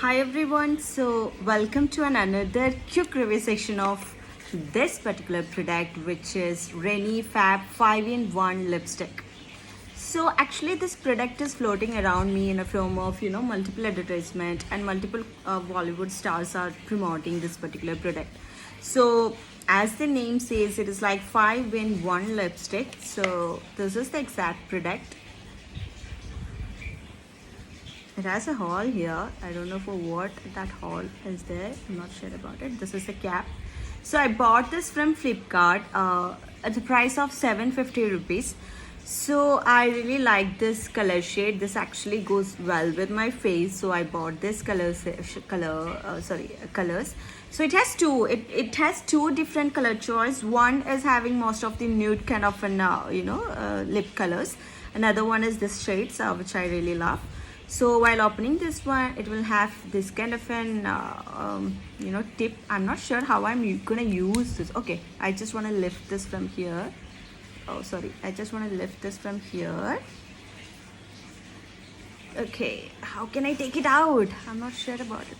Hi everyone, so welcome to another quick review section of this particular product, which is Rennie Fab 5-in-1 lipstick. So actually this product is floating around me in a form of multiple advertisement, and multiple Bollywood stars are promoting this particular product. So as the name says, it is like 5-in-1 lipstick. So this is the exact product. It has a haul here. I don't know for what that haul is there. I'm not sure about it. This is the cap. So I bought this from Flipkart at the price of 750 rupees. So I really like this color shade. This actually goes well with my face. So I bought this colors. So it has two. It has two different color choice. One is having most of the nude kind of an lip colors. Another one is this shades, which I really love. So while opening this one, it will have this kind of an tip. I'm not sure how I'm gonna use this. Okay, I just want to lift this from here. Oh sorry, I just want to lift this from here. Okay, how can I take it out? I'm not sure about it.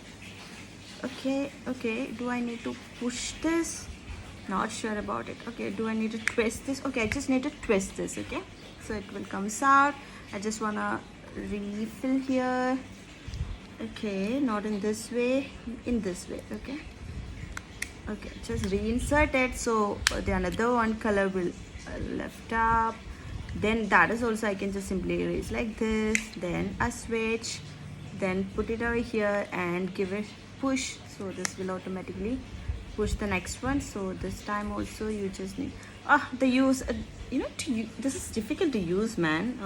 Okay, do I need to push this? Not sure about it. Okay, do I need to twist this? Okay, I just need to twist this. Okay, so it will comes out. I just wanna refill here. Okay, not in this way, in this way. Okay, just reinsert it. So the another one color will left up, then that is also I can just simply erase like this, then a switch, then put it over here and give it push. So this will automatically push the next one. So this time also you just need the use this is difficult to use, man.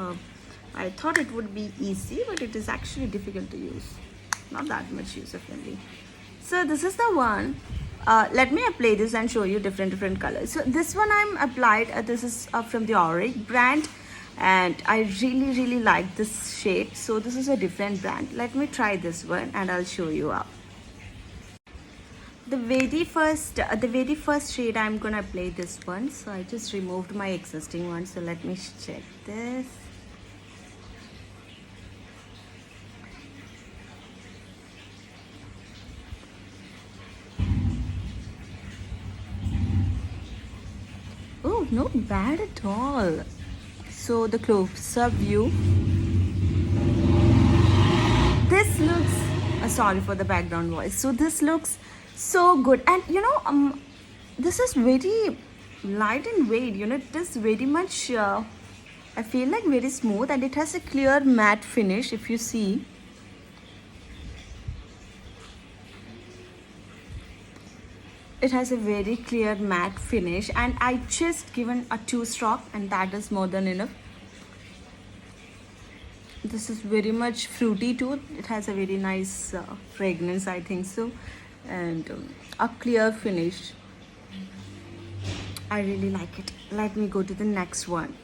I thought it would be easy, but it is actually difficult to use. Not that much user friendly. So this is the one. Let me apply this and show you different colors. So this one I'm applied. This is from the Auric brand, and I really like this shade. So this is a different brand. Let me try this one and I'll show you up. The very first shade I'm gonna apply this one. So I just removed my existing one. So let me check this. Oh, not bad at all. So the close-up view. This looks sorry for the background voice. So this looks so good, and this is very light in weight. It is very much I feel like very smooth, and it has a clear matte finish. If you see, it has a very clear matte finish, and I just given a 2 stroke, and that is more than enough. This is very much fruity too. It has a very nice fragrance, I think so, and a clear finish. I really like it. Let me go to the next one.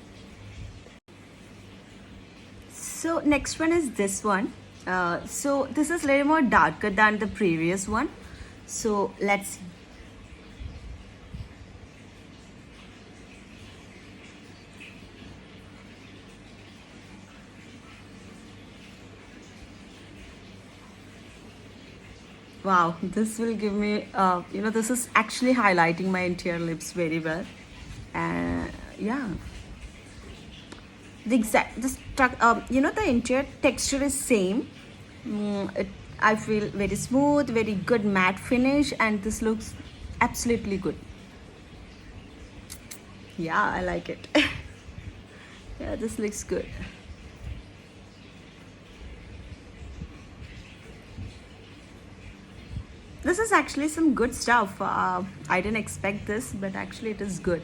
So next one is this one. So this is a little more darker than the previous one. So let's see. Wow, this will give me this is actually highlighting my interior lips very well. And yeah, the interior texture is same. I feel very smooth, very good matte finish, and this looks absolutely good. Yeah, I like it. Yeah, this looks good. This is actually some good stuff. I didn't expect this, but actually it is good.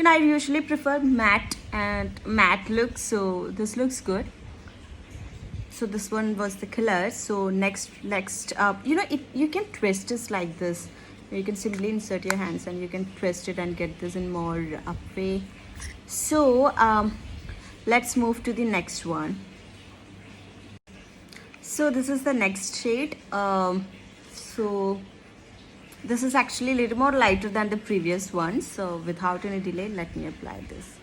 I usually prefer matte look, so this looks good. So this one was the color. So next you can twist this like this. You can simply insert your hands and you can twist it and get this in more up way. So let's move to the next one. So this is the next shade. So this is actually a little more lighter than the previous one. So without any delay, let me apply this.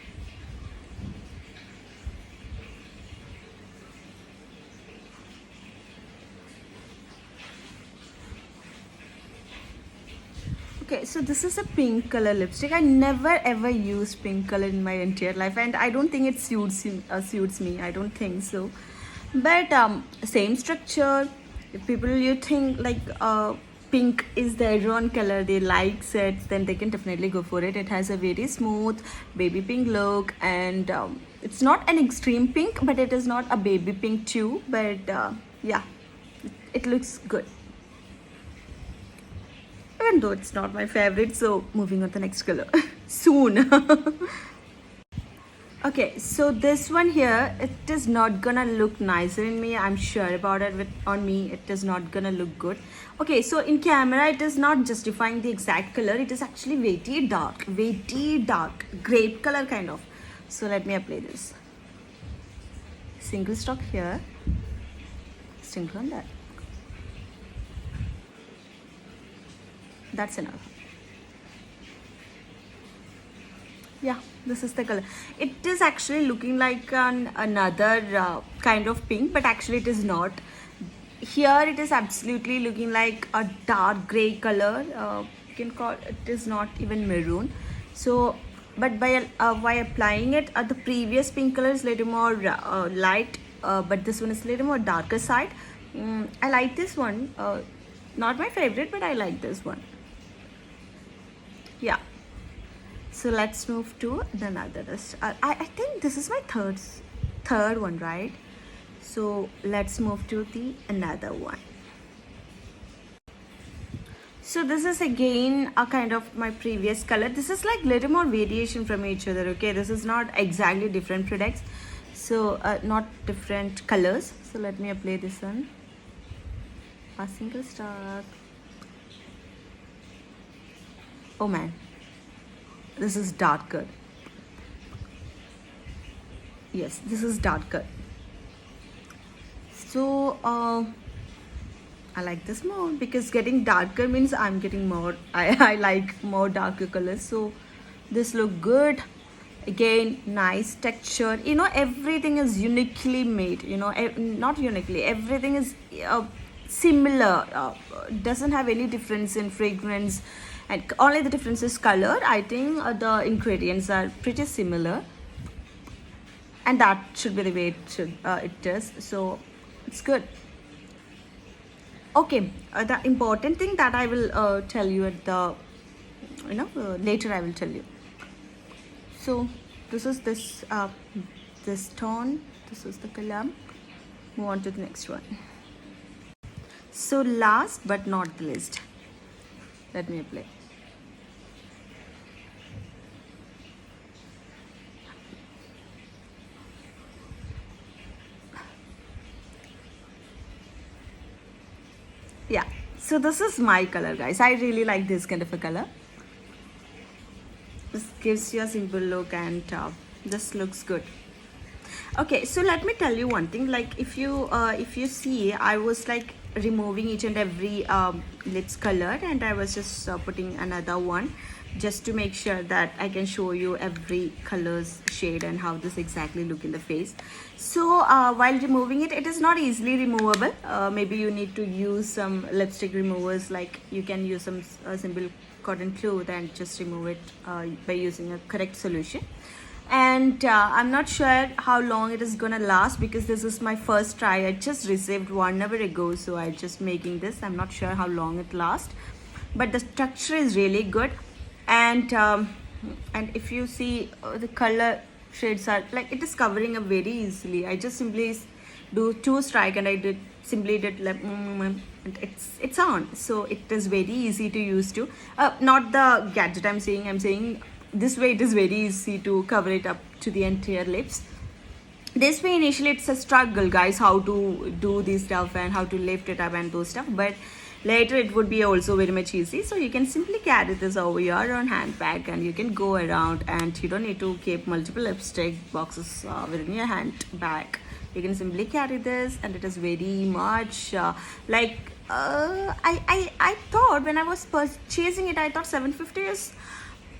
Okay, so this is a pink color lipstick. I never ever used pink color in my entire life, and I don't think it suits me. I don't think so. But same structure. If people you think like pink is their own color, they like it, then they can definitely go for it. It has a very smooth baby pink look, and it's not an extreme pink, but it is not a baby pink too. But yeah, it looks good. Even though it's not my favorite, so moving on to the next color soon. Okay, so this one here, it is not gonna look nicer in me. I'm sure about it. With on me, it is not gonna look good. Okay, so in camera, it is not justifying the exact color. It is actually very dark, grape color kind of. So let me apply this. Single stroke here, single on that. That's enough. Yeah, this is the color. It is actually looking like another kind of pink, but actually it is not. Here it is absolutely looking like a dark gray color. You can call it is not even maroon. So, but by applying it, the previous pink color is little more light, but this one is little more darker side. I like this one. Not my favorite, but I like this one. Yeah. So let's move to the another. I think this is my third one, right? So let's move to the another one. So this is again a kind of my previous color. This is like little more variation from each other. Okay, this is not exactly different products. So not different colors. So let me apply this one. A single star. Oh man. This is darker. Yes, this is darker. So I like this more because getting darker means I'm getting more. I like more darker colors. So this look good. Again, nice texture. You know, everything is uniquely made. You know, not uniquely. Everything is similar. Doesn't have any difference in fragrance, and only the difference is color. I think the ingredients are pretty similar, and that should be the way it is. So it's good. Okay, the important thing that I will tell you at the later I will tell you. So this is this tone. This is the color. Move on to the next one. So last but not the least, let me apply. Yeah, so this is my color, guys. I really like this kind of a color. This gives you a simple look, and this looks good. Okay, so let me tell you one thing. Like if you see, I was like removing each and every lips color, and I was just putting another one just to make sure that I can show you every color's shade and how this exactly look in the face. So while removing it, it is not easily removable. Maybe you need to use some lipstick removers, like you can use some simple cotton cloth and just remove it by using a correct solution. And I'm not sure how long it is gonna last because this is my first try. I just received 1 hour ago, so I just making this. I'm not sure how long it lasts, but the structure is really good. And if you see the color shades are like it is covering up very easily. I just simply do 2 strike, and I did like and it's on. So it is very easy to use too. Not the gadget I'm saying this way it is very easy to cover it up to the entire lips. This way initially it's a struggle, guys, how to do this stuff and how to lift it up and those stuff, but later it would be also very much easy. So you can simply carry this over your own handbag, and you can go around, and you don't need to keep multiple lipstick boxes within your handbag. You can simply carry this, and it is very much I thought when I was purchasing it, I thought 750 is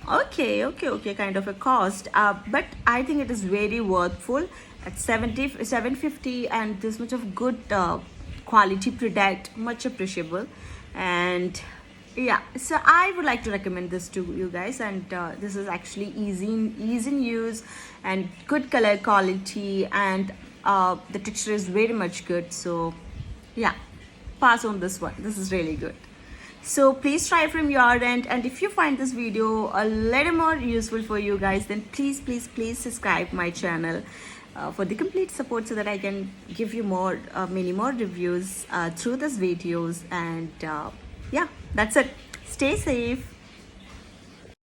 okay kind of a cost, but I think it is very worthful at 750, and this much of good quality product, much appreciable. And Yeah, so I would like to recommend this to you guys, and this is actually easy in use and good color quality, and the texture is very much good. So yeah, pass on this one. This is really good. So please try from your end, and if you find this video a little more useful for you guys, then please subscribe my channel for the complete support, so that I can give you more many more reviews through these videos. And yeah, that's it. Stay safe.